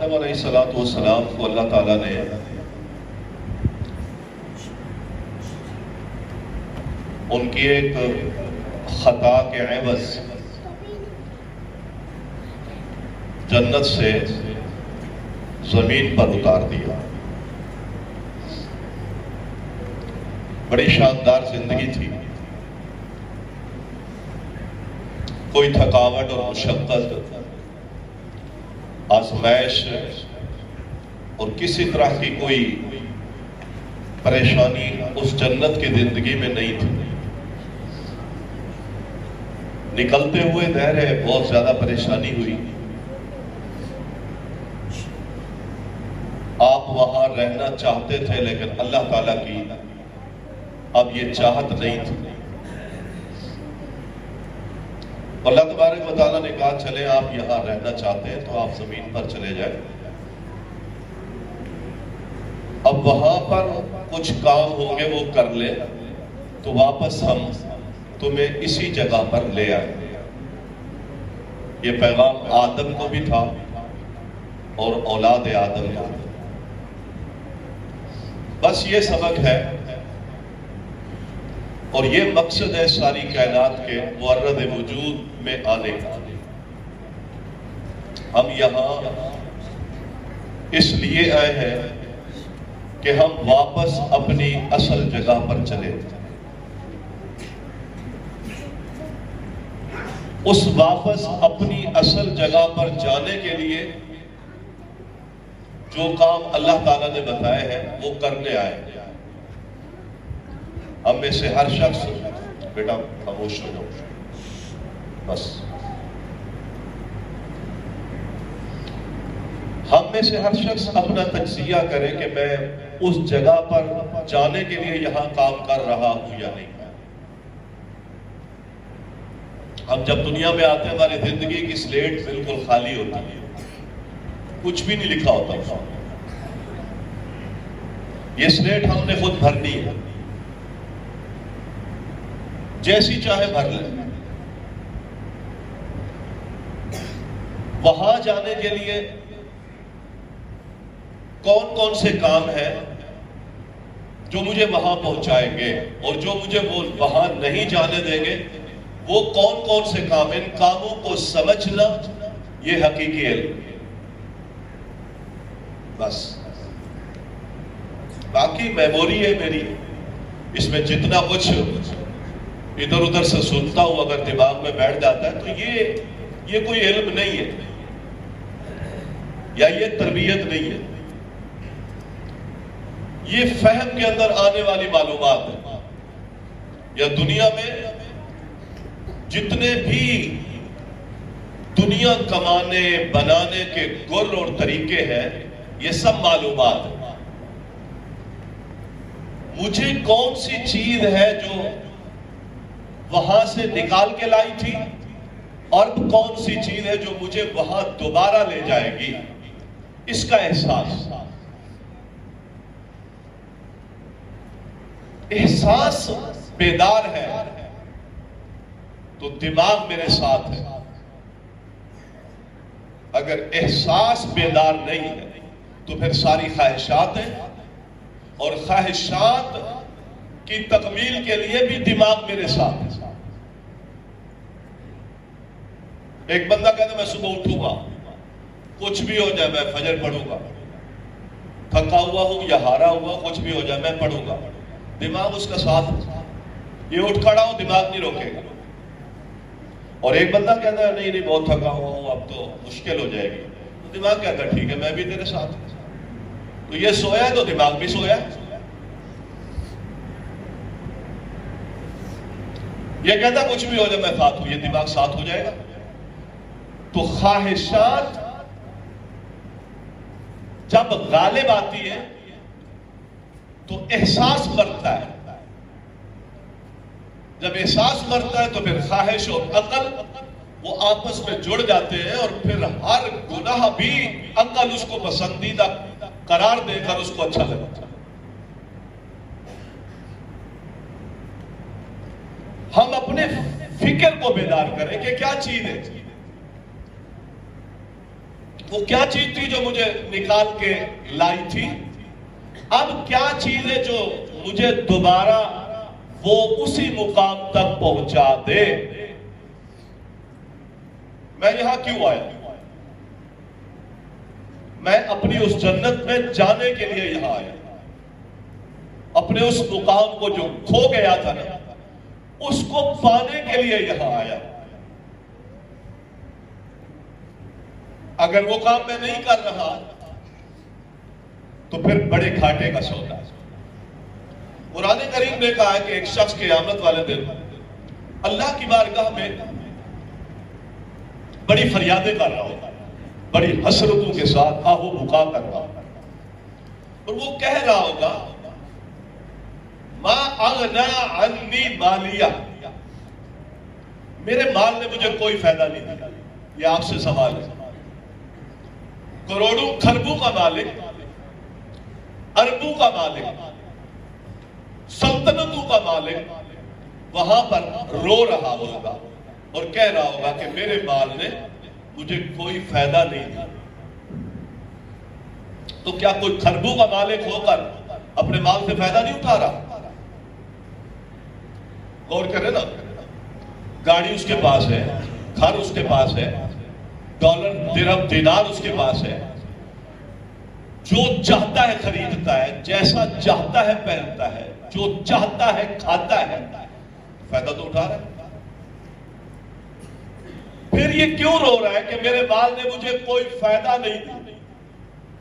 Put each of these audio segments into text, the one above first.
آدم علیہ الصلوۃ والسلام کو اللہ تعالیٰ نے ان کی ایک خطا کے عوض جنت سے زمین پر اتار دیا. بڑی شاندار زندگی تھی. کوئی تھکاوٹ اور مشقت، آزمائش اور کسی طرح کی کوئی پریشانی اس جنت کی زندگی میں نہیں تھی. نکلتے ہوئے ظاہر ہے بہت زیادہ پریشانی ہوئی. آپ وہاں رہنا چاہتے تھے لیکن اللہ تعالیٰ کی اب یہ چاہت نہیں تھی. اللہ تبارک و تعالیٰ نے کہا چلے آپ یہاں رہنا چاہتے ہیں تو آپ زمین پر چلے جائیں. اب وہاں پر کچھ کام ہوں گے وہ کر لیں تو واپس ہم تمہیں اسی جگہ پر لے آئیں. یہ پیغام آدم کو بھی تھا اور اولاد آدم کو. بس یہ سبق ہے اور یہ مقصد ہے ساری کائنات کے معرض وجود میں آنے کا. ہم یہاں اس لیے آئے ہیں کہ ہم واپس اپنی اصل جگہ پر چلے. اس واپس اپنی اصل جگہ پر جانے کے لیے جو کام اللہ تعالیٰ نے بتائے ہیں وہ کرنے آئے ہیں. ہم میں سے ہر شخص، بیٹا خاموش ہو جاؤ بس، ہم میں سے ہر شخص اپنا تجزیہ کرے کہ میں اس جگہ پر جانے کے لیے یہاں کام کر رہا ہوں یا نہیں. ہم جب دنیا میں آتے ہیں ہماری زندگی کی سلیٹ بالکل خالی ہوتی ہے، کچھ بھی نہیں لکھا ہوتا. یہ سلیٹ ہم نے خود بھرنی ہے، جیسی چاہے بھر لیں. وہاں جانے کے لیے کون کون سے کام ہیں جو مجھے وہاں پہنچائیں گے اور جو مجھے وہ وہاں نہیں جانے دیں گے، وہ کون کون سے کام. ان کاموں کو سمجھنا یہ حقیقی علم. بس باقی میموری ہے میری، اس میں جتنا کچھ ادھر ادھر سے سنتا ہوں اگر دماغ میں بیٹھ جاتا ہے تو یہ کوئی علم نہیں ہے یا یہ تربیت نہیں ہے. یہ فہم کے اندر آنے والی معلومات ہے. یا دنیا میں جتنے بھی دنیا کمانے بنانے کے گر اور طریقے ہیں یہ سب معلومات ہیں. مجھے کون سی چیز ہے جو وہاں سے نکال کے لائی تھی اور کون سی چیز ہے جو مجھے وہاں دوبارہ لے جائے گی، اس کا احساس بیدار ہے تو دماغ میرے ساتھ ہے. اگر احساس بیدار نہیں ہے تو پھر ساری خواہشات ہیں اور خواہشات کی تکمیل کے لیے بھی دماغ میرے ساتھ ہے. ایک بندہ کہتا ہے میں صبح اٹھوں گا، کچھ بھی ہو جائے میں فجر پڑھوں گا، تھکا ہوا ہوں یا ہارا ہوا کچھ بھی ہو جائے میں پڑھوں گا. دماغ اس کا ساتھ ہے. یہ اٹھ کھڑا ہو دماغ نہیں روکے گا. اور ایک بندہ کہتا ہے نہیں بہت تھکا ہوا ہوں اب تو مشکل ہو جائے گی، تو دماغ کہتا ہے ٹھیک ہے میں بھی تیرے ساتھ ہوں. تو یہ سویا تو دماغ بھی سویا. یہ کہتا کچھ بھی ہو جائے میں ساتھ ہوں، یہ دماغ ساتھ ہو جائے گا. تو خواہشات جب غالب آتی ہے تو احساس مرتا ہے. جب احساس مرتا ہے تو پھر خواہش اور عقل وہ آپس میں جڑ جاتے ہیں اور پھر ہر گناہ بھی عقل اس کو پسندیدہ قرار دے کر اس کو اچھا لگتا ہے. ہم اپنے فکر کو بیدار کریں کہ کیا چیز ہے. وہ کیا چیز تھی جو مجھے نکال کے لائی تھی، اب کیا چیز ہے جو مجھے دوبارہ وہ اسی مقام تک پہنچا دے؟ میں یہاں کیوں آیا؟ میں اپنی اس جنت میں جانے کے لیے یہاں آیا، اپنے اس مقام کو جو کھو گیا تھا نا، اس کو پانے کے لیے یہاں آیا۔ اگر وہ کام میں نہیں کر رہا تو پھر بڑے گھاٹے کا سودا ہے۔ قرآن کریم نے کہا ہے کہ ایک شخص قیامت والے دن اللہ کی بارگاہ میں بڑی فریادیں کر رہا ہوگا، بڑی حسرتوں کے ساتھ آہو بکا کر رہا ہوگا، اور وہ کہہ رہا ہوگا ما اغنا عنی مالیہ، میرے مال نے مجھے کوئی فائدہ نہیں دیا۔ یہ آپ سے سوال ہے، کروڑوں کھربوں کا مالک، اربوں کا مالک، سلطنتوں کا مالک وہاں پر رو رہا ہوگا اور کہہ رہا ہوگا کہ میرے مال نے مجھے کوئی فائدہ نہیں دیا۔ تو کیا کوئی کھربوں کا مالک ہو کر اپنے مال سے فائدہ نہیں اٹھا رہا؟ غور کرے نا، گاڑی اس کے پاس ہے، گھر اس کے پاس ہے، ڈالر درہم دینار اس کے پاس ہے، جو چاہتا ہے خریدتا ہے، جیسا چاہتا ہے پہنتا ہے، جو چاہتا ہے کھاتا ہے، فائدہ تو اٹھا رہا ہے۔ پھر یہ کیوں رو رہا ہے کہ میرے مال نے مجھے کوئی فائدہ نہیں دیا؟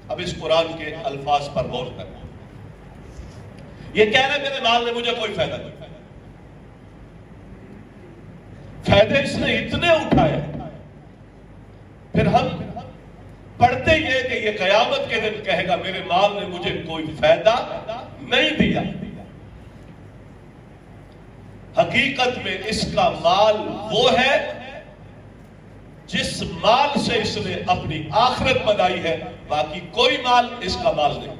اب اس قرآن کے الفاظ پر غور کرنا، یہ کہہ رہا ہے میرے مال نے مجھے کوئی فائدہ نہیں دیا، فائدے اس نے اتنے اٹھائے۔ پھر ہم پڑھتے یہ کہ یہ قیامت کے دن کہے گا میرے مال نے مجھے کوئی فائدہ نہیں دیا۔ حقیقت میں اس کا مال وہ ہے جس مال سے اس نے اپنی آخرت بنائی ہے، باقی کوئی مال اس کا مال نہیں،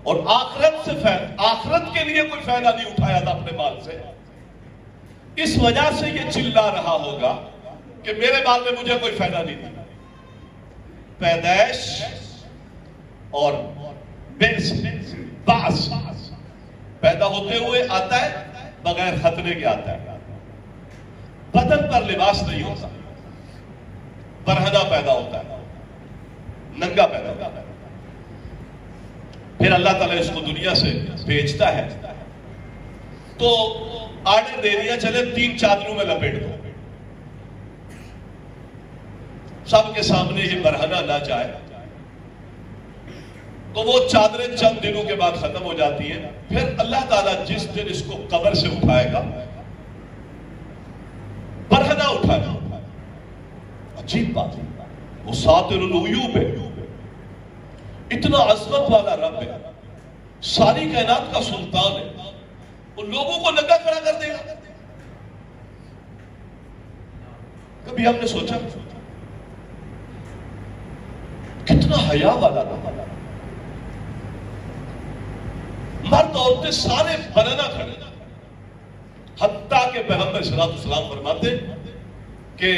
اور آخرت کے لیے کوئی فائدہ نہیں اٹھایا تھا اپنے مال سے۔ اس وجہ سے یہ چلا رہا ہوگا کہ میرے مال نے مجھے کوئی فائدہ نہیں دیا۔ پیدائش اور بعث، پیدا ہوتے ہوئے آتا ہے، بغیر ختنے کے آتا ہے، بدن پر لباس نہیں ہوتا، برہنہ پیدا ہوتا ہے، ننگا پیدا ہوتا ہے، پھر اللہ تعالیٰ اس کو دنیا سے بھیجتا ہے تو آرڈر دے دیا چلے 3 چادروں میں لپیٹ دو، سب کے سامنے یہ برہنہ نہ جائے، تو وہ چادریں چند دنوں کے بعد ختم ہو جاتی ہیں۔ پھر اللہ تعالیٰ جس دن اس کو قبر سے اٹھائے گا، برہنہ اٹھائے گا۔ عجیب بات ہے، وہ ساتر العیوب ہے، اتنا عظمت والا رب ہے، ساری کائنات کا سلطان ہے، وہ لوگوں کو ننگا کھڑا کر دے گا؟ کبھی ہم نے سوچا کتنا حیا والا رب، مرد عورتیں سارے برہنہ کھڑے، حتیٰ کہ پیغمبر صلی اللہ علیہ وسلم فرماتے کہ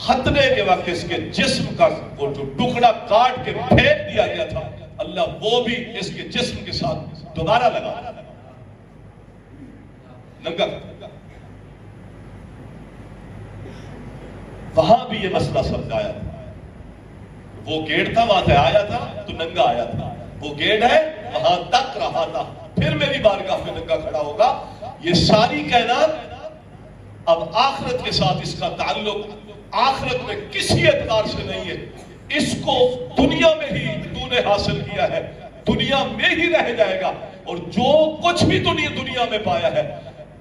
ختنے کے وقت اس کے جسم کا وہ جو ٹکڑا کاٹ کے پھینک دیا گیا تھا، اللہ وہ بھی اس کے جسم کے ساتھ دوبارہ لگا ننگا۔ وہاں بھی یہ مسئلہ سمجھایا تھا، وہ گیٹ تھا وہاں سے آیا تھا تو ننگا آیا تھا، وہ گیٹ ہے وہاں تک رہا تھا، پھر میری بارگاہ میں ننگا کھڑا ہوگا۔ یہ ساری کائنات اب آخرت کے ساتھ اس کا تعلق آخرت میں کسی اعتبار سے نہیں ہے، اس کو دنیا میں ہی تو نے حاصل کیا ہے، دنیا میں ہی رہ جائے گا، اور جو کچھ بھی دنیا میں پایا ہے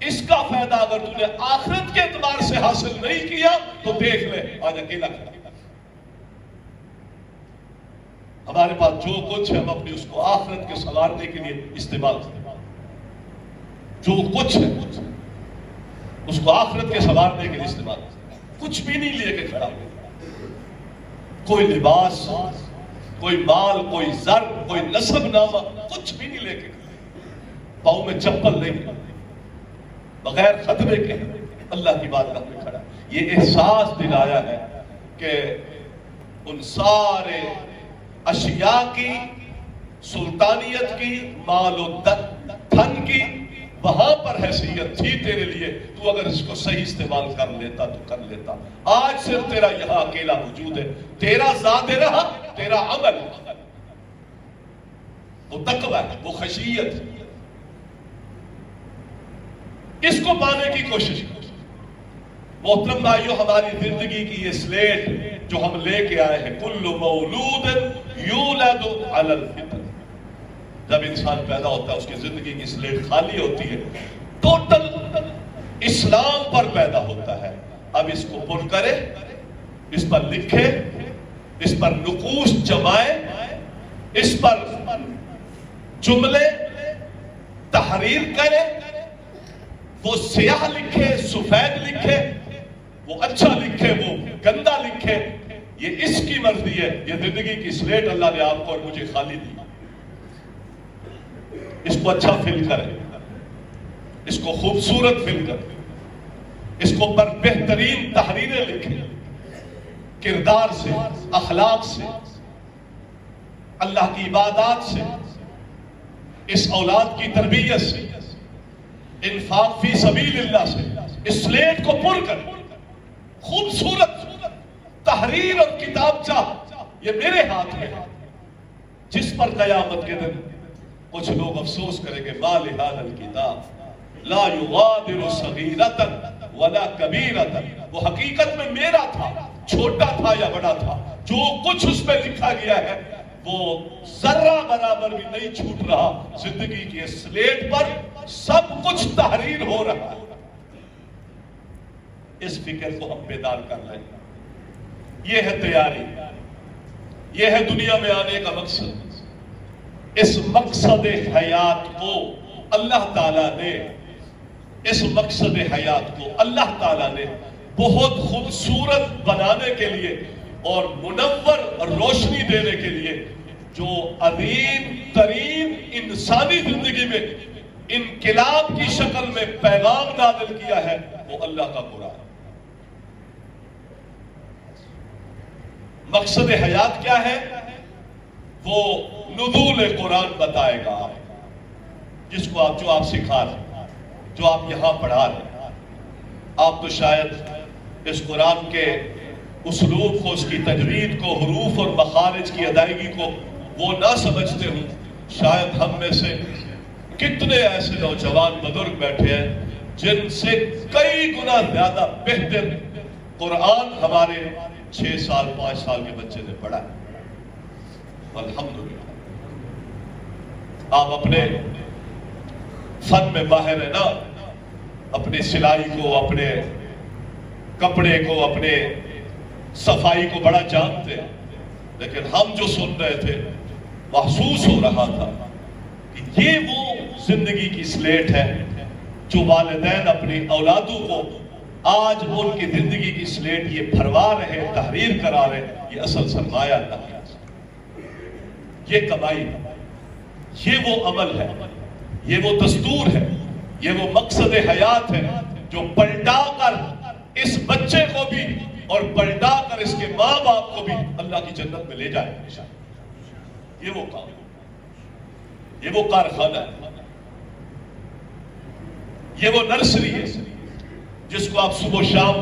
اس کا فائدہ اگر تو نے آخرت کے اعتبار سے حاصل نہیں کیا تو دیکھ لے آج اکیلا کھڑا۔ ہمارے پاس جو کچھ ہے ہم اپنی اس کو آخرت کے سنوارنے کے لیے استعمال کریں، جو کچھ ہے اس کو آخرت کے سنوارنے کے لیے استعمال کریں، کچھ بھی نہیں لے کے کھڑا ہو، کوئی لباس، کوئی مال، کوئی زر، کوئی نسب نامہ، کچھ بھی نہیں لے کے کھڑا، پاؤں میں چپل نہیں، بغیر خطبے کے اللہ کی بارگاہ میں کھڑا۔ یہ احساس دلایا ہے کہ ان سارے اشیاء کی، سلطانیت کی، مال و دھن کی وہاں پر حیثیت تھی تیرے لیے، تو اگر اس کو صحیح استعمال کر لیتا تو کر لیتا. آج صرف تیرا یہاں اکیلا وجود ہے، تیرا ذات رہا، تیرا عمل، وہ تقوی ہے، وہ خشیت ہے. اس کو پانے کی کوشش کر. محترم بھائیو، ہماری زندگی کی یہ سلیٹ جو ہم لے کے آئے ہیں، کل مولود یولد علی الفطر، جب انسان پیدا ہوتا ہے اس کی زندگی کی سلیٹ خالی ہوتی ہے، ٹوٹل اسلام پر پیدا ہوتا ہے. اب اس کو پر کرے، اس پر لکھے، اس پر نقوش جمائے، اس پر جملے تحریر کرے، وہ سیاہ لکھے، سفید لکھے، وہ اچھا لکھے، وہ گندا لکھے، یہ اس کی مرضی ہے. یہ زندگی کی سلیٹ اللہ نے آپ کو اور مجھے خالی دی. اس کو اچھا فل کرے، اس کو خوبصورت فل کرے، اس کو پر بہترین تحریریں لکھے، کردار سے، اخلاق سے، اللہ کی عبادات سے، اس اولاد کی تربیت سے، انفاق فی سبیل اللہ سے. اس سلیٹ کو پر کر، خوبصورت تحریر اور کتابچہ یہ میرے ہاتھ میں ہے، جس پر قیامت کے دن کچھ لوگ افسوس کریں گے، ما لہذا الکتاب لا یغادر صغیرۃ ولا کبیرۃ. وہ حقیقت میں میرا تھا، چھوٹا تھا یا بڑا تھا، جو کچھ اس میں لکھا گیا ہے وہ ذرہ برابر بھی نہیں چھوٹ رہا. زندگی کی سلیٹ پر سب کچھ تحریر ہو رہا ہے. اس فکر کو ہم بیدار کر رہے ہیں. یہ ہے تیاری، یہ ہے دنیا میں آنے کا مقصد. اس مقصد حیات کو اللہ تعالیٰ نے، اس مقصد حیات کو اللہ تعالیٰ نے بہت خوبصورت بنانے کے لیے اور منور روشنی دینے کے لیے جو عظیم ترین انسانی زندگی میں انقلاب کی شکل میں پیغام نازل کیا ہے، وہ اللہ کا قرآن. مقصد حیات کیا ہے؟ وہ نزول قرآن بتائے گا آپ، جس کو جو آپ سکھا رہے، جو آپ یہاں پڑھا رہے. آپ تو شاید اس قرآن کے اسلوب کو، اس کی تجوید کو، حروف اور مخارج کی ادائیگی کو وہ نہ سمجھتے ہوں. شاید ہم میں سے کتنے ایسے نوجوان بزرگ بیٹھے ہیں جن سے کئی گنا زیادہ بہتر قرآن ہمارے 6 سال 5 سال کے بچے نے پڑھا ہے. الحمدللہ. آپ اپنے فن میں ماہر ہیں نا، اپنی سلائی کو، اپنے کپڑے کو، اپنے صفائی کو بڑا جانتے ہیں. لیکن ہم جو سن رہے تھے محسوس ہو رہا تھا کہ یہ وہ زندگی کی سلیٹ ہے جو والدین اپنی اولادوں کو آج ان کی زندگی کی سلیٹ یہ بھروا رہے، تحریر کرا رہے. یہ اصل سرمایہ اللہ ہے، یہ کمائی ہے، یہ وہ عمل ہے، یہ وہ دستور ہے، یہ وہ مقصد حیات ہے جو پلٹا کر اس بچے کو بھی اور پلٹا کر اس کے ماں باپ کو بھی اللہ کی جنت میں لے جائے. یہ وہ کام، یہ وہ کارخانہ ہے، یہ وہ نرسری ہے جس کو آپ صبح و شام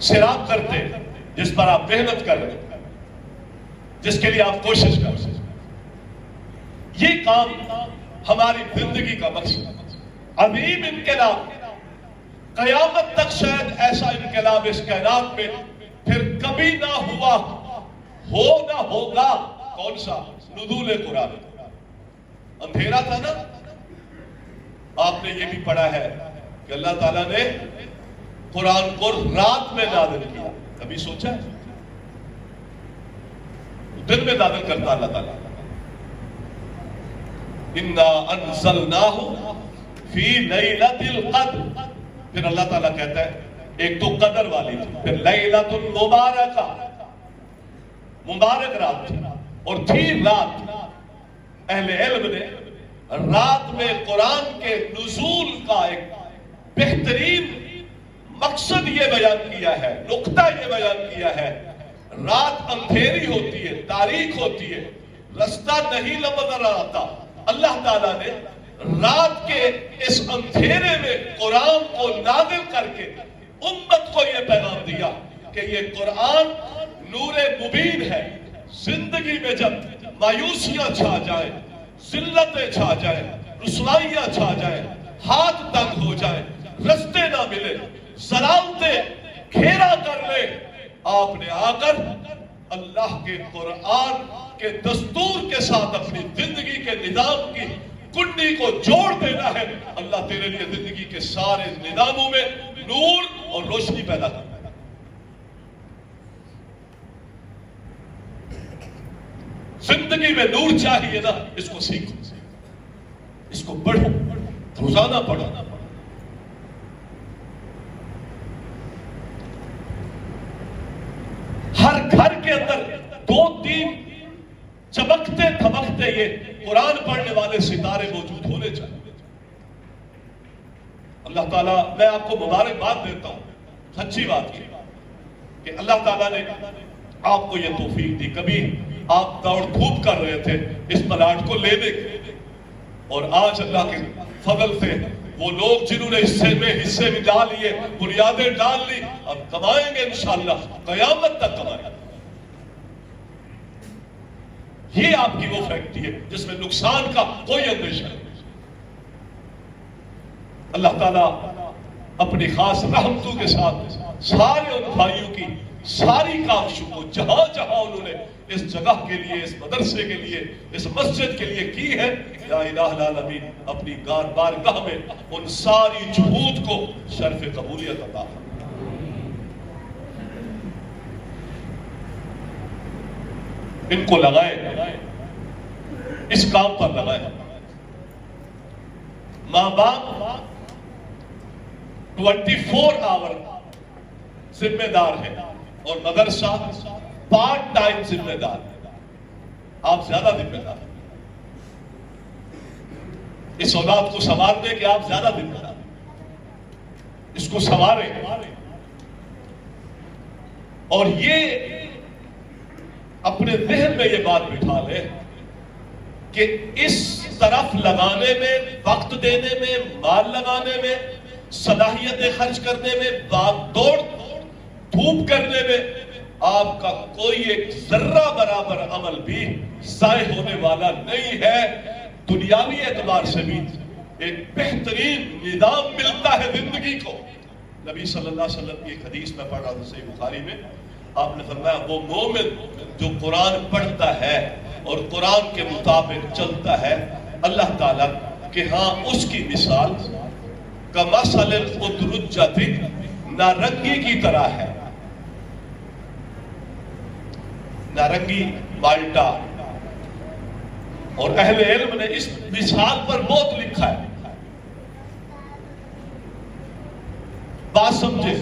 سیراب کرتے، جس پر آپ محنت کر رہے، جس کے لیے آپ کوشش کر رہے. یہ کام ہماری زندگی کا مقصد. عظیم انقلاب، قیامت تک شاید ایسا انقلاب اس کائنات میں پھر کبھی نہ ہوا ہو نہ ہوگا. کون سا؟ نزول قرآن. اندھیرا تھا نا، آپ نے یہ بھی پڑھا ہے کہ اللہ تعالیٰ نے قرآن کو رات میں نازل کیا. کبھی سوچا ہے؟ دن میں نازل کرتا اللہ تعالیٰ. اِنَّا أَنزَلْنَاهُ فِي لَيْلَةِ الْقَدْرِ. پھر اللہ تعالیٰ کہتا ہے ایک تو قدر والی تھی، پھر لیلۃ المبارکہ، مبارک رات تھی، اور تھی رات. اہل علم نے رات میں قرآن کے نزول کا ایک بہترین مقصد یہ بیان کیا ہے، نقطہ یہ بیان کیا ہے، رات اندھیری ہوتی ہے، تاریک ہوتی ہے، رستہ نہیں نظر آتا، اللہ تعالیٰ نے رات کے اس اندھیرے میں قرآن کو نازل کر کے امت کو یہ پیغام دیا کہ یہ قرآن نور مبین ہے۔ زندگی میں جب مایوسیاں چھا جائیں، ذلتیں چھا جائیں، رسوائیاں چھا جائیں، ہاتھ تنگ ہو جائیں، رستے نہ ملے، ضلالتیں گھیرا کر لے، آپ نے آ کر اللہ کے قرآن کے دستور کے ساتھ اپنی زندگی کے نظام کی کنڈی کو جوڑ دینا ہے۔ اللہ تیرے لیے زندگی کے سارے نظاموں میں نور اور روشنی پیدا کرنا ہے۔ زندگی میں نور چاہیے نا، اس کو سیکھو، اس کو پڑھو، روزانہ پڑھو۔ ہر گھر کے اندر دو تین چمکتے دھمکتے یہ قرآن پڑھنے والے ستارے موجود ہونے چاہیے۔ اللہ تعالیٰ، میں آپ کو مبارکباد دیتا ہوں، سچی بات کی کہ اللہ تعالیٰ نے آپ کو یہ توفیق دی۔ کبھی آپ دوڑ دھوپ کر رہے تھے اس پلاٹ کو لینے کے، اور آج اللہ کے فضل سے وہ لوگ جنہوں نے حصے میں ڈال لیے، بنیادیں ڈال لی، اب کمائیں گے انشاءاللہ، قیامت تک کمائیں گے۔ یہ آپ کی وہ فیکٹری ہے جس میں نقصان کا کوئی اندیشہ نہیں۔ اللہ تعالیٰ اپنی خاص رحمتوں کے ساتھ سارے ان بھائیوں کی ساری کاوشوں کو جہاں جہاں انہوں نے اس جگہ کے لیے، اس مدرسے کے لیے، اس مسجد کے لیے کی ہے، یا الہ العالمین اپنی بارگاہ میں ان ساری جہود کو شرف قبولیت عطا فرمائے۔ ان کو لگائے، اس کام پر لگائے۔ ماں باپ 24 آور ذمہ دار ہے اور مدرسہ پارٹ ٹائم ذمہ دار ہے۔ آپ زیادہ ذمہ دار ہیں، اس اولاد کو سنوارنے کے آپ زیادہ ذمہ دار ہیں، اس کو سنواریں۔ اور یہ اپنے ذہن میں یہ بات بٹھا لے کہ اس طرف لگانے میں، وقت دینے میں، مال لگانے میں، صلاحیتیں خرچ کرنے میں، باغ دوڑ دھوپ کرنے میں آپ کا کوئی ایک ذرہ برابر عمل بھی ضائع ہونے والا نہیں ہے۔ دنیاوی اعتبار سے بھی ایک بہترین نظام ملتا ہے زندگی کو۔ نبی صلی اللہ علیہ وسلم کی ایک حدیث میں پڑھ رہا تھا صحیح بخاری میں، آپ نے فرمایا وہ مومن جو قرآن پڑھتا ہے اور قرآن کے مطابق چلتا ہے، اللہ تعالیٰ کہ ہاں اس کی مثال کمثل الأدرجۃ، نارنگی کی طرح ہے۔ نارنگی مالٹا، اور اہل علم نے اس مثال پر بہت لکھا ہے۔ بات سمجھے،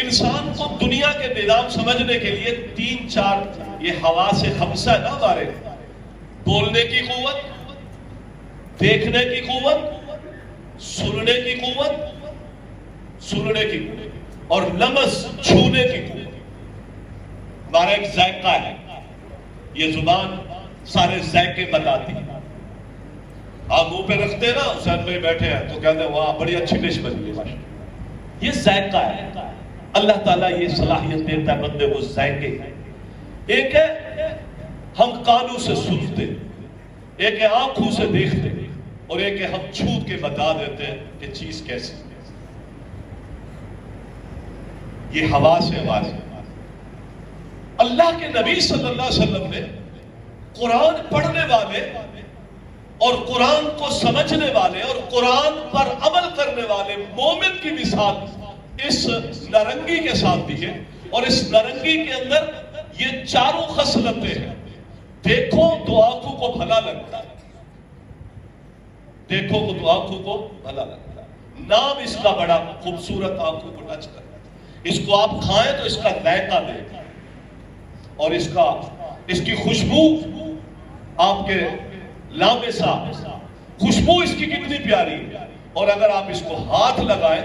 انسان کو دنیا کے نظام سمجھنے کے لیے 3-4 یہ حواس خمسہ نہ ہمارے، بولنے کی قوت، دیکھنے کی قوت، سننے کی قوت، اور لمس چھونے کی قوت۔ ہمارا ایک ذائقہ ہے، یہ زبان سارے ذائقے بتاتی ہے۔ آپ منہ پہ رکھتے ہیں نا، حسین بھائی بیٹھے ہیں تو کہتے ہیں وہاں بڑی اچھی ڈش بنی ہے، یہ ذائقہ ہے۔ اللہ تعالیٰ یہ صلاحیت دیتا ہے بندے کو ذائقے۔ ایک ہے ہم کانوں سے سنتے، ایک ہے آنکھوں سے دیکھتے، اور ایک ہے ہم چھو کے بتا دیتے ہیں کہ چیز کیسی ہے۔ یہ حواس ہے ہماری۔ اللہ کے نبی صلی اللہ علیہ وسلم نے قرآن پڑھنے والے اور قرآن کو سمجھنے والے اور قرآن پر عمل کرنے والے مومن کی مثال اس نارنگی کے ساتھ دی ہے، اور اس نارنگی کے اندر یہ چاروں خصلتیں ہیں۔ دیکھو تو آنکھوں کو بھلا لگتا ہے، دیکھو تو آنکھوں کو بھلا لگتا ہے، نام اس کا بڑا خوبصورت، آنکھوں کو ٹچ کرتا ہے۔ اس کو آپ کھائیں تو اس کا ذائقہ دیں، اور اس کی خوشبو آپ کے لامسا، خوشبو اس کی کتنی پیاری ہے، اور اگر آپ اس کو ہاتھ لگائیں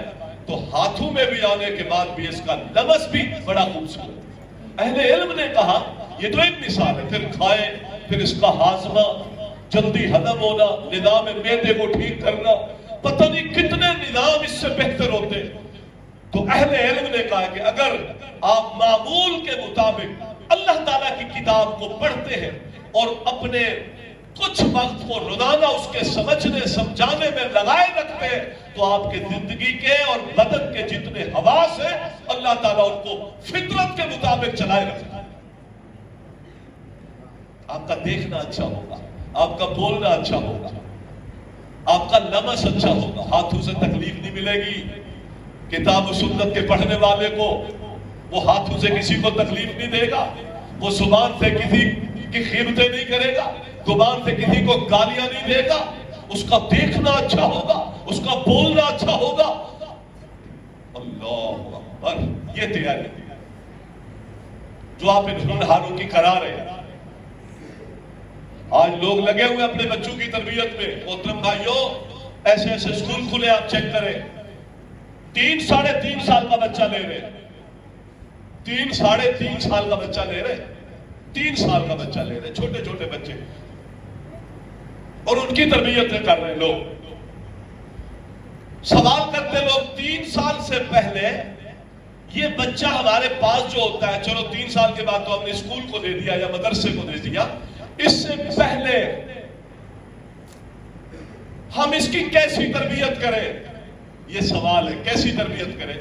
تو ہاتھوں میں بھی آنے کے بعد بھی اس کا لمس بھی بڑا خوبصورت. اہل علم نے کہا یہ تو ایک مثال ہے، پھر کھائے، پھر اس کا ہاضمہ جلدی ہضم ہونا، نظام معدے کو ٹھیک کرنا، پتہ نہیں کتنے نظام اس سے بہتر ہوتے. تو اہل علم نے کہا کہ اگر آپ معمول کے مطابق اللہ تعالیٰ کی کتاب کو پڑھتے ہیں اور اپنے کچھ وقت کو روزانہ اس کے سمجھنے سمجھانے میں لگائے رکھتے ہیں تو آپ کے زندگی کے اور بدن کے جتنے حواس ہیں اللہ تعالیٰ ان کو فطرت کے مطابق چلائے رکھتا ہے. آپ کا دیکھنا اچھا ہوگا، آپ کا بولنا اچھا ہوگا، آپ کا لمس اچھا ہوگا، ہاتھوں سے تکلیف نہیں ملے گی. کتاب و سنت کے پڑھنے والے کو وہ ہاتھوں سے کسی کو تکلیف نہیں دے گا، وہ زبان سے کسی کی خیبتیں نہیں کرے گا، زبان سے کسی کو گالیاں نہیں دے گا. اس کا دیکھنا اچھا ہوگا، اس کا بولنا اچھا ہوگا. اللہ اکبر، یہ تیاری جو آپ ان ہونہاروں کی کرا رہے ہیں. آج لوگ لگے ہوئے اپنے بچوں کی تربیت میں. محترم بھائیوں، ایسے ایسے اسکول کھلے، آپ چیک کریں، 3 ساڑھے 3 سال کا بچہ لے رہے، 3 ساڑھے 3 سال کا بچہ لے رہے، 3 سال کا بچہ لے رہے، چھوٹے چھوٹے بچے، اور ان کی تربیت کر رہے لوگ. سوال کرتے لوگ 3 سال سے پہلے یہ بچہ ہمارے پاس جو ہوتا ہے، چلو 3 سال کے بعد تو ہم نے اسکول کو دے دیا یا مدرسے کو دے دیا، اس سے پہلے ہم اس کی کیسی تربیت کریں؟ یہ سوال ہے، کیسی تربیت کریں؟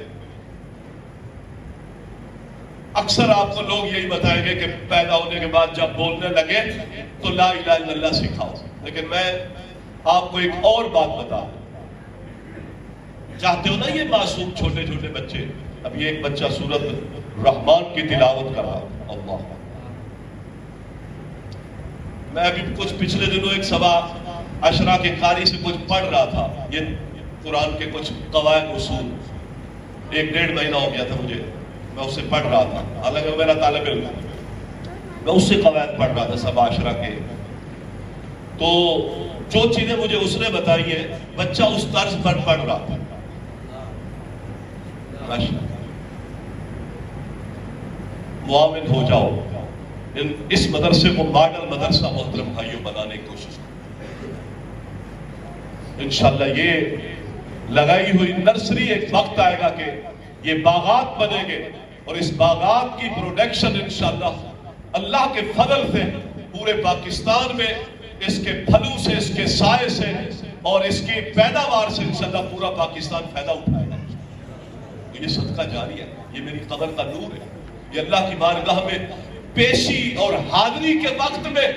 اکثر آپ کو لوگ یہی بتائیں گے کہ پیدا ہونے کے بعد جب بولنے لگے تو لا الہ الا اللہ سکھاؤ. لیکن میں آپ کو ایک اور بات بتا دوں. چاہتے ہو نا یہ معصوم چھوٹے چھوٹے بچے، اب یہ ایک بچہ سورۃ رحمان کی تلاوت کر رہا ہے. اللہ، میں ابھی کچھ پچھلے دنوں ایک سبا عشرہ کے قاری سے کچھ پڑھ رہا تھا، یہ قرآن کے کچھ قواعد اصول، 1-1.5 مہینہ ہو گیا تھا مجھے، میں اسے پڑھ رہا تھا. حالانکہ میرا طالب علم ہے، میں اس سے قواعد پڑھ رہا تھا سبا عشرہ کے. تو جو چیزیں مجھے اس نے بتائی ہیں بچہ اس طرز پر پڑھ رہا تھا. معاون ہو جاؤ، اس مدرسے کو ماڈل مدرسہ محترم بھائیوں بنانے کی کوشش کریں. انشاءاللہ یہ لگائی ہوئی نرسری ایک وقت آئے گا کہ یہ باغات بنیں گے، اور اس باغات کی پروڈکشن انشاءاللہ اللہ کے فضل سے پورے پاکستان میں اس کے پھلوں سے، اس کے سائے سے اور اس کی پیداوار سے انشاءاللہ پورا پاکستان فائدہ اٹھائے گا. یہ صدقہ جاری ہے، یہ میری قبر کا نور ہے، یہ اللہ کی بارگاہ میں پیشی اور حاضری کے وقت میں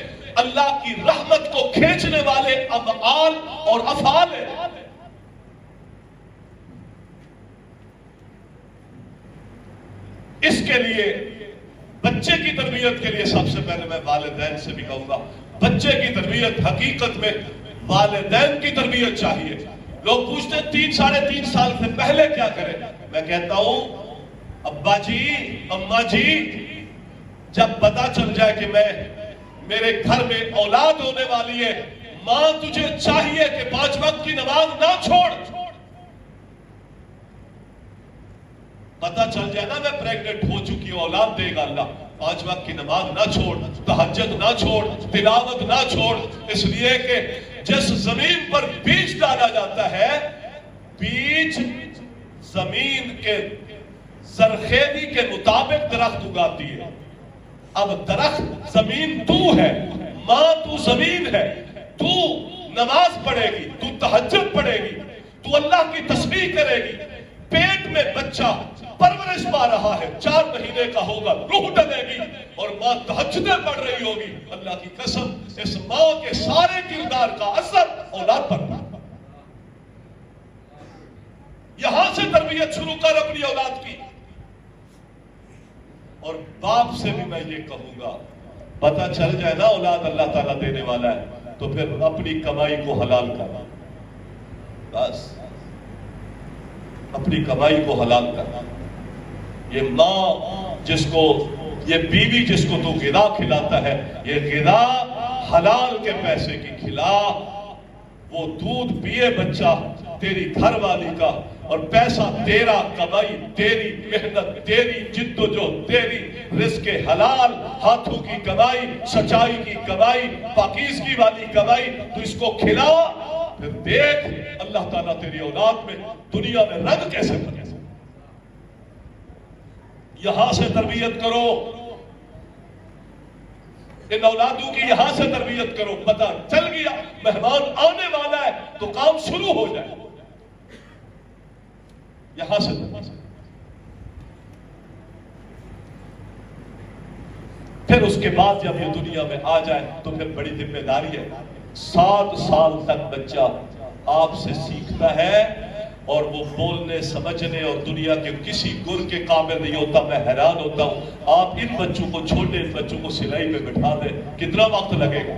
اللہ کی رحمت کو کھینچنے والے افعال اور افعال ہیں. اس کے لیے بچے کی تربیت کے لیے سب سے پہلے میں والدین سے بھی کہوں گا، بچے کی تربیت حقیقت میں والدین کی تربیت چاہیے. لوگ پوچھتے ہیں 3-3.5 سال سے پہلے کیا کریں؟ میں کہتا ہوں ابا جی، اماں جی، جب پتا چل جائے کہ میرے گھر میں اولاد ہونے والی ہے، ماں تجھے چاہیے کہ 5 وقت کی نماز نہ چھوڑ. پتا چل جائے نا میں پریگننٹ ہو چکی ہوں، اولاد دے گا اللہ، 5 وقت کی نماز نہ چھوڑ، تہجد نہ چھوڑ، تلاوت نہ چھوڑ. اس لیے کہ جس زمین پر بیج ڈالا جاتا ہے، بیج زمین کے زرخیزی کے مطابق درخت اگاتی ہے. اب درخت زمین تو ہے، ماں تو زمین ہے، تو نماز پڑھے گی، تو تہجد پڑھے گی، تو اللہ کی تسبیح کرے گی. پیٹ میں بچہ پرورش پا رہا ہے، 4 مہینے کا ہوگا، روح ڈلے گی اور ماں تہجدیں پڑھ رہی ہوگی. اللہ کی قسم، اس ماں کے سارے کردار کا اثر اولاد پر پڑتا. یہاں سے تربیت شروع کر اپنی اولاد کی. اور باپ سے بھی میں یہ کہوں گا، پتہ چل جائے نا اولاد اللہ تعالیٰ دینے والا ہے تو پھر اپنی کمائی کو حلال کرنا. بس اپنی کمائی کو حلال کرنا. یہ ماں جس کو، یہ بیوی جس کو تو غذا کھلاتا ہے، یہ غذا حلال کے پیسے کی کھلا. وہ دودھ پیے بچہ تیری گھر والی کا، اور پیسہ تیرا، کمائی تیری، محنت تیری، جدوجہد تیری، رزق حلال، ہاتھوں کی کمائی، سچائی کی کمائی، پاکیزگی والی کمائی، تو اس کو کھلا، پھر دیکھ اللہ تعالیٰ تیری اولاد میں دنیا میں رنگ کیسے بنے۔ یہاں سے تربیت کرو، ان اولادوں کی یہاں سے تربیت کرو، پتہ چل گیا مہمان آنے والا ہے تو کام شروع ہو جائے، یہاں سے پھر اس کے بعد جب یہ دنیا میں آ جائے تو پھر بڑی ذمہ داری ہے۔ 7 سال تک بچہ آپ سے سیکھتا ہے اور وہ بولنے، سمجھنے اور دنیا کے کسی گر کے قابل نہیں ہوتا۔ میں حیران ہوتا ہوں، آپ ان بچوں کو، چھوٹے بچوں کو سلائی میں بٹھا دیں، کتنا وقت لگے گا؟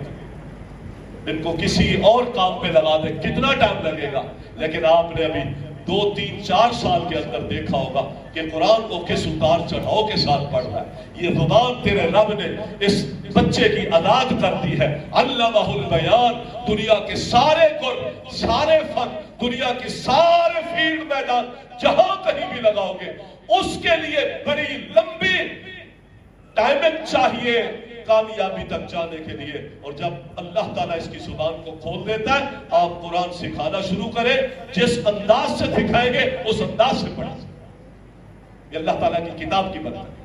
ان کو کسی اور کام پہ لگا دیں، کتنا ٹائم لگے گا؟ لیکن آپ نے ابھی 2 3 4 سال کے اندر دیکھا ہوگا کہ قرآن کو کس اتار چڑھاؤ کے ساتھ پڑھ رہا ہے۔ یہ زبان تیرے رب نے اس بچے کی آزاد کر دی ہے۔ علمہ البیان، دنیا کے سارے گر، سارے فن، دنیا کے سارے فیلڈ میدان جہاں کہیں بھی لگاؤ گے، اس کے لیے بڑی لمبی ٹائمنگ چاہیے کامیابی تک جانے کے لیے۔ اور جب اللہ تعالیٰ اس کی زبان کو کھول دیتا ہے، آپ قرآن سکھانا شروع کریں، جس انداز سے سکھائیں گے اس انداز سے پڑھیں۔ یہ اللہ تعالیٰ کی کتاب کی برکت ہے،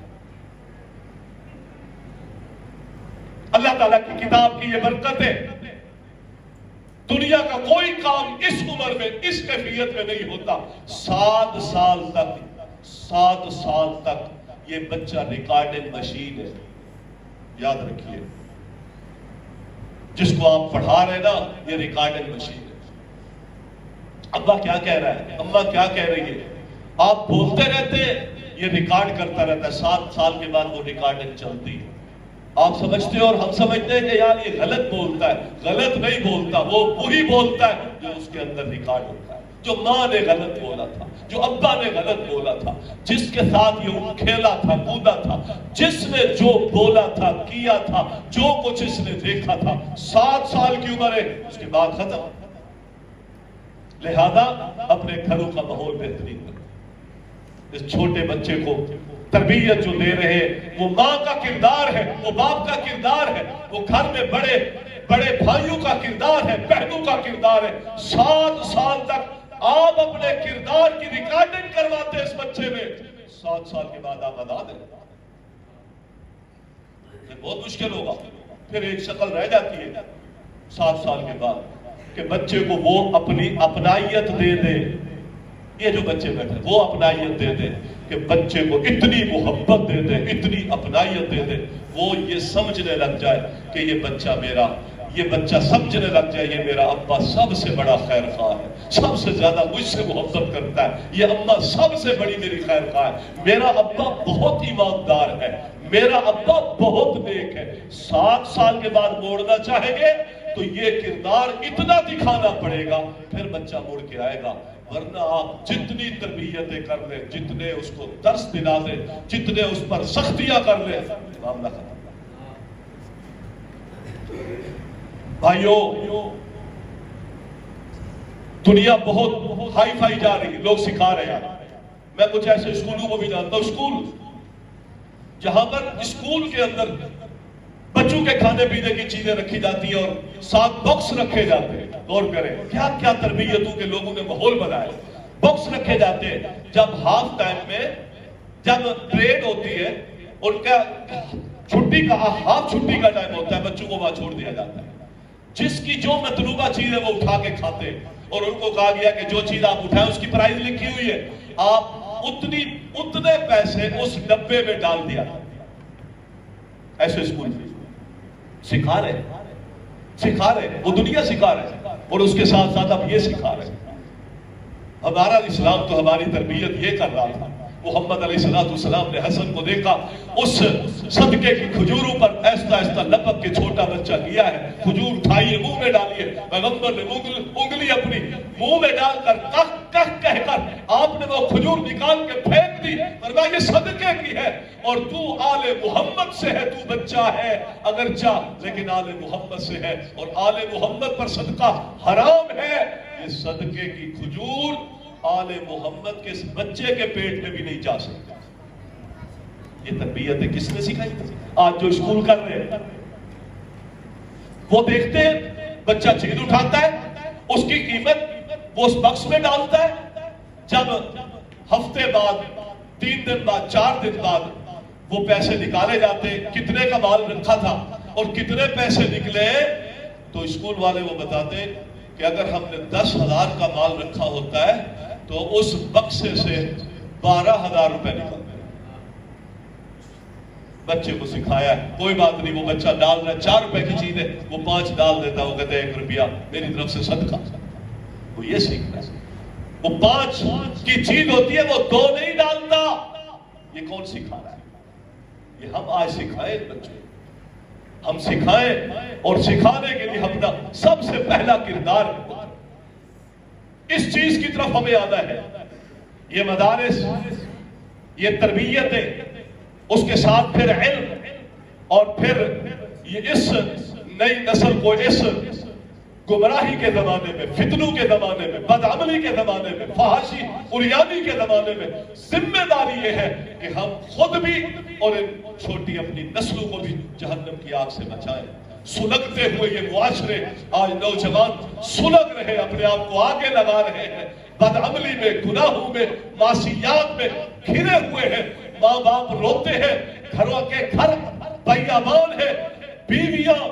اللہ تعالیٰ کی کتاب کی یہ برکت ہے۔ دنیا کا کوئی کام اس عمر میں، اس کیفیت میں نہیں ہوتا۔ 7 سال تک یہ بچہ ریکارڈنگ مشین ہے، یاد رکھیے، جس کو آپ پڑھا رہے نا، یہ ریکارڈنگ مشین ہے۔ ابا کیا کہہ رہا ہے، اماں کیا کہہ رہی ہے، آپ بولتے رہتے، یہ ریکارڈ کرتا رہتا ہے۔ 7 سال کے بعد وہ ریکارڈنگ چلتی ہے۔ آپ سمجھتے اور ہم سمجھتے ہیں کہ یار یہ غلط بولتا ہے، غلط نہیں بولتا، وہ وہی بولتا ہے جو اس کے اندر ریکارڈ ہوتا ہے۔ جو ماں نے غلط بولا تھا، جو ابا نے غلط بولا تھا، جس کے ساتھ یہ کھیلا تھا، کودا تھا، جس نے جو بولا تھا، کیا تھا، جو کچھ اس نے دیکھا تھا، 7 سال کی عمر ہے، اس کے بعد ختم۔ لہذا اپنے گھروں کا ماحول بہترین کرو۔ اس چھوٹے بچے کو تربیت جو دے رہے، وہ ماں کا کردار ہے، وہ باپ کا کردار ہے، وہ گھر میں بڑے بھائیوں کا کردار ہے، بہنوں کا کردار ہے۔ 7 سال تک آپ اپنے کردار کی ریکارڈنگ کرواتے اس بچے میں، 7 سال کے بعد آپ ادا دیں، یہ بہت مشکل ہوگا۔ پھر ایک شکل رہ جاتی ہے 7 سال کے بعد کہ بچے کو وہ اپنی اپنائیت دے دے۔ یہ جو بچے بیٹھے وہ اپنائیت دے دے کہ بچے کو اتنی محبت دے دے، اتنی اپنائیت دے دے، وہ یہ سمجھنے لگ جائے کہ یہ بچہ میرا، یہ بچہ سمجھنے لگ جائے یہ میرا ابا سب سے بڑا خیر خواہ ہے، سب سے زیادہ مجھ سے محبت کرتا ہے، یہ اماں سب سے بڑی میری خیر خواہ ہے، میرا ابا بہت ایماندار ہے، میرا ابا بہت نیک ہے۔ 7 سال کے بعد موڑنا چاہیں گے تو یہ کردار اتنا دکھانا پڑے گا، پھر بچہ موڑ کے آئے گا۔ ورنہ آپ جتنی تربیتیں کر لیں، جتنے اس کو درس دلا دیں، جتنے اس پر سختیاں کر لیں، معاملہ ختم۔ بھائیوں، دنیا بہت ہائی فائی جا رہی ہے، لوگ سکھا رہے ہیں۔ میں کچھ ایسے اسکولوں کو بھی جانتا ہوں، اسکول جہاں پر اسکول کے اندر بچوں کے کھانے پینے کی چیزیں رکھی جاتی ہیں اور 7 باکس رکھے جاتے ہیں۔ غور کریں کیا کیا تربیتوں کے لوگوں نے ماحول بنایا۔ باکس رکھے جاتے ہیں، جب ہاف ٹائم میں جب پریڈ ہوتی ہے، ان کا چھٹی کا ہاف چھٹی کا ٹائم ہوتا ہے، بچوں کو وہاں چھوڑ دیا جاتا ہے۔ جس کی جو مطلوبہ چیز ہے وہ اٹھا کے کھاتے ہیں، اور ان کو کہا گیا کہ جو چیز آپ اٹھائیں اس کی پرائز لکھی ہوئی ہے، آپ اتنے پیسے اس ڈبے میں ڈال دیا۔ ایسے اسکول سکھا رہے، وہ دنیا سکھا رہے، اور اس کے ساتھ ساتھ اب یہ سکھا رہے۔ ہمارا اسلام تو ہماری تربیت یہ کر رہا تھا۔ محمد علیہ السلام نے حسن کو دیکھا، اس صدقے کی کھجوروں پر ایسا ایسا لپک کے چھوٹا بچہ کیا ہے، کھجور اٹھائیے منہ میں ڈالیے۔ پیغمبر نے انگلی اپنی منہ میں ڈال کر کہہ کر آپ نے وہ کھجور نکال کے پھینک دی، فرمایا یہ صدقے کی ہے، اور تو آل محمد سے ہے، تو بچہ ہے اگرچہ لیکن آل محمد سے ہے، اور آل محمد پر صدقہ حرام ہے۔ یہ صدقے کی کھجور آل محمد کے اس بچے کے پیٹ میں بھی نہیں جا سکتا. یہ تربیت کس نے سکھائی؟ آج جو اسکول کر رہے ہیں وہ دیکھتے ہیں بچہ چیز اٹھاتا ہے, اس کی قیمت وہ اس بکس میں ڈالتا ہے, جب ہفتے بعد 3 دن بعد 4 دن بعد وہ پیسے نکالے جاتے کتنے کا مال رکھا تھا اور کتنے پیسے نکلے, تو اسکول والے وہ بتاتے کہ اگر ہم نے 10,000 کا مال رکھا ہوتا ہے تو اس بکسے سے 12,000 روپے نکلتے. بچے کو سکھایا ہے کوئی بات نہیں, وہ بچہ ڈال رہا ہے 4 روپے کی چیز ہے وہ 5 ڈال دیتا, وہ کہتے ہیں 1 روپیہ میری طرف سے صدقہ. وہ یہ سیکھنا ہے, وہ 5 کی چیز ہوتی ہے وہ 2 نہیں ڈالتا. یہ کون سکھا رہا ہے؟ یہ ہم آج سکھائیں بچے, ہم سکھائیں اور سکھانے کے لیے اپنا سب سے پہلا کردار اس چیز کی طرف ہمیں آنا ہے. یہ مدارس, یہ تربیتیں, اس کے ساتھ پھر علم, اور پھر یہ اس نئی نسل کو اس گمراہی کے زمانے میں, فتنوں کے زمانے میں, بدعملی کے زمانے میں, فحاشی عریانی کے زمانے میں ذمہ داری یہ ہے کہ ہم خود بھی اور ان چھوٹی اپنی نسلوں کو بھی جہنم کی آگ سے بچائیں. سلگتے ہوئے یہ معاشرے آج نوجوان سلگ رہے, اپنے آپ کو آگے لگا رہے ہیں, بدعملی میں, گناہوں میں, معصیات میں گھرے ہوئے ہیں. ماں باپ روتے ہیں, گھروں کے گھر بیابان ہے, بیویاں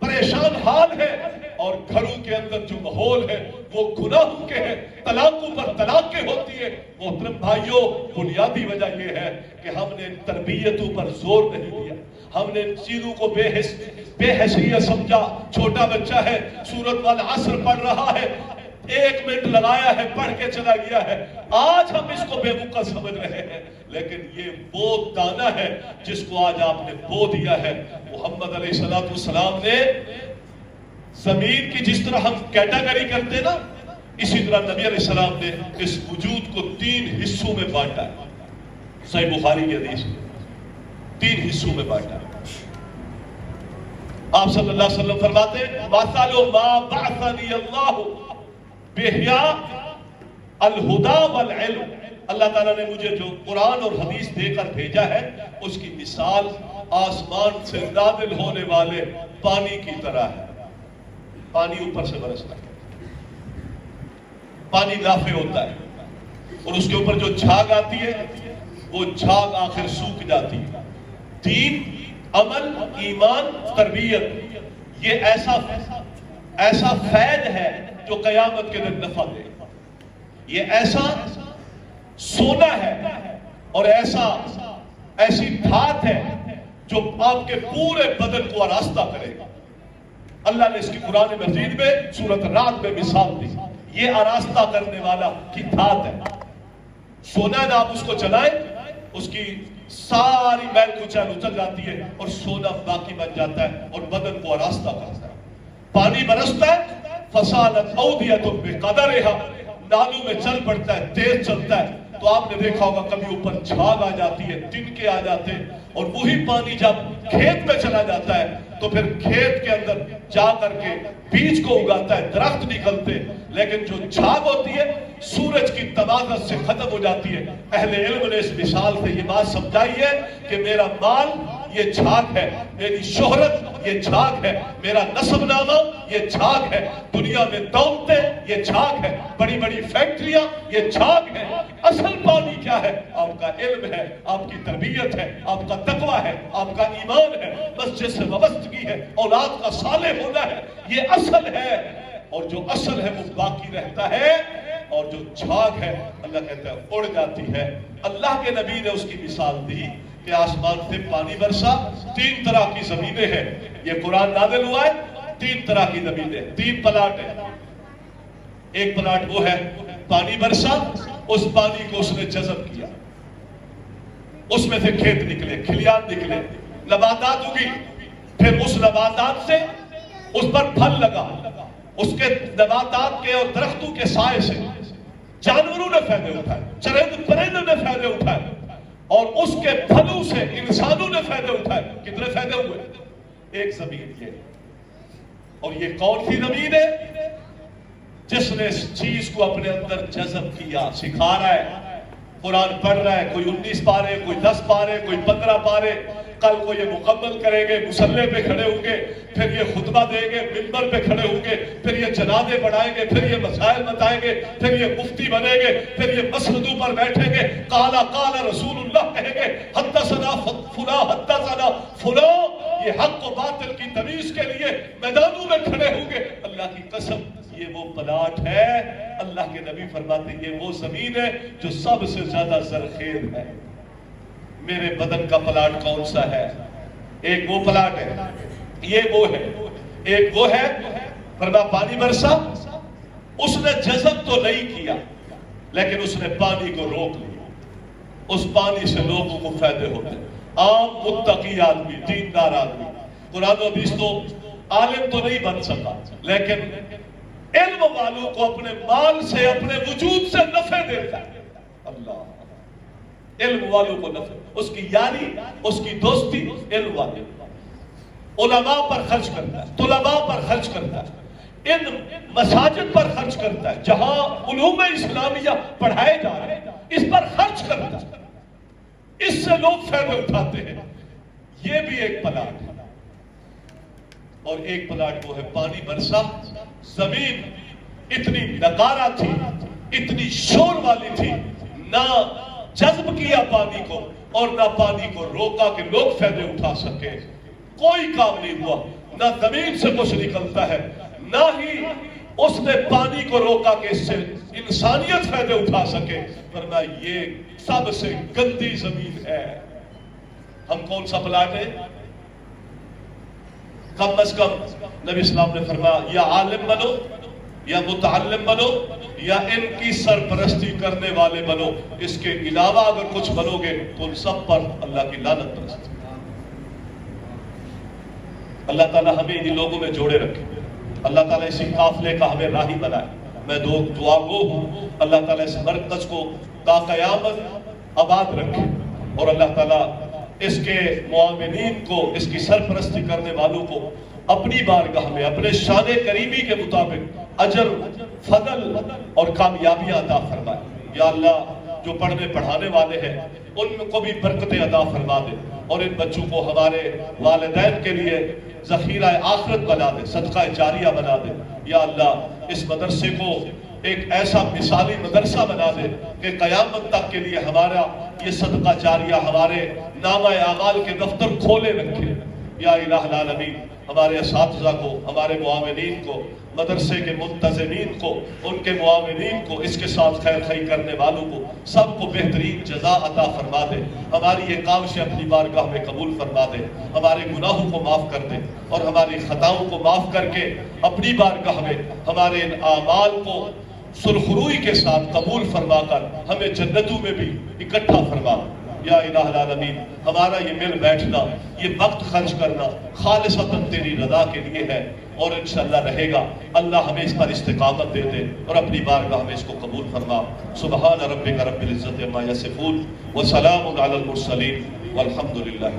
پریشان حال ہے, اور گھروں کے اندر جو ماحول ہے وہ گناہوں کے ہیں, طلاقوں پر طلاقیں ہوتی ہیں. محترم بھائیوں, بنیادی وجہ یہ ہے کہ ہم نے تربیتوں پر زور نہیں دیا, ہم نے چیزوں کو بے حیثیت سمجھا. چھوٹا بچہ ہے, سورۃ والعصر پڑھ رہا ہے, 1 منٹ لگایا ہے, پڑھ کے چلا گیا ہے. آج ہم اس کو بے وقوف سمجھ رہے ہیں, لیکن یہ وہ دانہ ہے جس کو آج آپ نے بو دیا ہے. محمد علیہ السلام نے زمین کی جس طرح ہم کیٹاگری کرتے نا, اسی طرح نبی علیہ السلام نے اس وجود کو 3 حصوں میں بانٹا ہے. صحیح بخاری کی حدیث میں 3 حصوں میں بانٹا ہے. آپ صلی اللہ علیہ وسلم فرماتے ہیں مَثَلُ مَا بَعْثَنِيَ اللَّهُ بِهِ الْهُدَى وَالْعِلْمِ. اللہ تعالیٰ نے مجھے جو قرآن اور حدیث دے کر بھیجا ہے اس کی مثال آسمان سے نازل ہونے والے پانی کی طرح ہے. پانی اوپر سے برستا ہے, پانی نافع ہوتا ہے, اور اس کے اوپر جو جھاگ آتی ہے وہ جھاگ آخر سوکھ جاتی ہے. دین, عمل, ایمان, تربیت, یہ ایسا فیض ہے جو قیامت کے دن نفع دے. یہ ایسا سونا ہے اور ایسی دھات ہے جو آپ کے پورے بدن کو آراستہ کرے گا. اللہ نے اس کی قرآن مجید میں سورۃ رعد میں مثال دی. یہ آراستہ کرنے والا کی دھات ہے. سونا ہے, آپ اس کو چلائیں, اس کی ساری میل کچیل اتر جاتی ہے اور سونا باقی بن جاتا ہے اور بدن کو آراستہ کرتا ہے. پانی برستا ہے, فسالت اودیۃ بقدرها, نالوں میں چل پڑتا ہے, تیز چلتا ہے. تو آپ نے دیکھا ہوگا کبھی اوپر جھاگ آ جاتی ہے, تنکے آ جاتے ہیں, اور وہی پانی جب کھیت میں چلا جاتا ہے تو پھر کھیت کے اندر جا کر کے بیج کو اگاتا ہے, درخت نکلتے. لیکن جو جھاگ ہوتی ہے سورج کی تمازت سے ختم ہو جاتی ہے. اہل علم نے اس مثال سے یہ بات سمجھائی ہے کہ میرا مال یہ جھاگ ہے, میری شہرت یہ جھاگ ہے, میرا نسب نامہ یہ جھاگ ہے, دنیا میں دولتیں یہ جھاگ ہے, بڑی بڑی فیکٹریاں یہ جھاگ ہے. اصل پانی کیا ہے؟ آپ کا علم ہے, آپ کی تربیت ہے, آپ کا تقوی ہے, آپ کا ایمان ہے, مسجد سے وابستگی ہے, اولاد کا صالح ہونا ہے. یہ اصل ہے, اور جو اصل ہے وہ باقی رہتا ہے, اور جو جھاگ ہے اللہ کہتا ہے اڑ جاتی ہے. اللہ کے نبی نے اس کی مثال دی کہ آسمان سے پانی برسا. 3 طرح کی زمینیں ہیں, یہ قرآن نازل ہوا ہے. 3 طرح کی زمینیں, 3 پلاٹ ہیں. ایک پلاٹ وہ ہے پانی برسا, اس پانی کو اس نے جذب کیا, اس میں سے کھیت نکلے, کھلیان نکلے, نباتات اگی, پھر اس نباتات سے اس پر پھل لگا, اس کے نباتات کے اور درختوں کے سائے سے جانوروں نے فائدے اٹھائے, چرند پرندوں نے فائدے اٹھائے, اور اس کے پھلوں سے انسانوں نے فائدے اٹھائے. کتنے فائدے ہوئے؟ ایک زمین یہ. اور یہ کون سی زمین ہے؟ جس نے اس چیز کو اپنے اندر جذب کیا، سکھا رہا ہے، قرآن پڑھ رہا ہے، کوئی 19 پارے، کوئی 10 پارے، کوئی 15 پارے، کل کو یہ مکمل کریں گے، مصلی پہ کھڑے ہوں گے، پھر یہ خطبہ دیں گے، منبر پہ کھڑے ہوں گے، پھر یہ جنازے پڑھائیں گے، پھر یہ مسائل بتائیں گے، پھر یہ مفتی بنیں گے، پھر یہ مسجدوں پر بیٹھیں گے، قال رسول اللہ کہیں گے، حدثنا فلاں حدثنا فلاں، یہ حق و باطل کی تمیز کے لیے میدانوں میں کھڑے ہوں گے۔ اللہ کی قسم یہ وہ پلاٹ ہے، اللہ کے نبی فرماتے ہیں یہ وہ زمین ہے جو سب سے زیادہ زرخیز ہے۔ میرے بدن کا پلاٹ کون سا ہے؟ ایک وہ پلاٹ ہے، یہ وہ ہے، ایک وہ ہے فرما پانی برسا، اس نے جذب تو نہیں کیا لیکن اس نے پانی کو روک لیا، اس پانی سے لوگوں کو فائدے ہوتے ہیں۔ عام متقی آدمی، دیندار آدمی، قرآن و حدیث تو عالم تو نہیں بن سکا لیکن علم والوں کو اپنے مال سے، اپنے وجود سے نفع دیتا ہے۔ اللہ، علم والوں کو نفع، اس کی یاری، اس کی دوستی علم والے، علماء پر خرچ کرتا ہے، طلباء پر خرچ کرتا ہے، ان مساجد پر خرچ کرتا ہے جہاں علوم اسلامیہ پڑھائے جا رہے ہیں، اس پر خرچ کرتا ہے، اس سے لوگ فائدے اٹھاتے ہیں۔ یہ بھی ایک پلاٹ ہے، اور ایک پلاٹ وہ ہے پانی برسا، زمین اتنی نکارہ تھی، اتنی شور والی تھی، نہ جذب کیا پانی کو اور نہ پانی کو روکا کہ لوگ فائدے اٹھا سکے، کوئی کام نہیں ہوا، نہ زمین سے کچھ نکلتا ہے، نہ ہی اس نے پانی کو روکا کہ اس سے انسانیت فائدے اٹھا سکے، ورنہ یہ سب سے گندی زمین ہے۔ ہم کون سا پلاٹ ہے؟ کم از کم نبی اسلام نے فرمایا یا عالم بنو یا متعلم بنو یا ان کی سرپرستی کرنے والے بنو، اس کے علاوہ اگر کچھ بنو گے تو ان سب پر اللہ کی لعنت برستی۔ اللہ تعالیٰ ہمیں انہی لوگوں میں جوڑے رکھے، اللہ تعالیٰ اسی قافلے کا ہمیں راہی بنائے۔ میں دعا گو ہوں اللہ تعالیٰ اس مرکز کو تا قیامت آباد رکھے، اور اللہ تعالیٰ اس کے معاونین کو، اس کی سرپرستی کرنے والوں کو اپنی بارگاہ میں اپنے شان کریمی کے مطابق اجر، فضل اور کامیابیاں عطا فرمائے۔ یا اللہ جو پڑھنے پڑھانے والے ہیں ان کو بھی برکتیں عطا فرما دے، اور ان بچوں کو ہمارے والدین کے لیے ذخیرہ آخرت بنا دے، صدقہ جاریہ بنا دے۔ یا اللہ اس مدرسے کو ایک ایسا مثالی مدرسہ بنا دے کہ قیامت تک کے لیے ہمارا یہ صدقہ جاریہ ہمارے نامہ اعمال کے دفتر کھولے رکھے۔ یا الہ العالمین ہمارے اساتذہ کو، ہمارے معاونین کو، مدرسے کے منتظمین کو، ان کے معاونین کو، اس کے ساتھ خیر خواہی کرنے والوں کو سب کو بہترین جزا عطا فرما دے، ہماری یہ کاوشیں اپنی بارگاہ میں قبول فرما دے، ہمارے گناہوں کو معاف کر دے، اور ہماری خطاؤں کو معاف کر کے اپنی بارگاہ میں ہمارے ان اعمال کو سرخروئی کے ساتھ قبول فرما کر ہمیں جنتوں میں بھی اکٹھا فرما۔ یا الہ العالمین ہمارا یہ مل بیٹھنا، یہ وقت خرچ کرنا خالصتاً تیری رضا کے لیے ہے، اور انشاءاللہ رہے گا۔ اللہ ہمیں اس پر استقامت دے دے اور اپنی بارگاہ میں اس کو قبول فرما۔ سبحان ربک رب العزت عما یصفون وسلام علی المرسلین والحمد للہ۔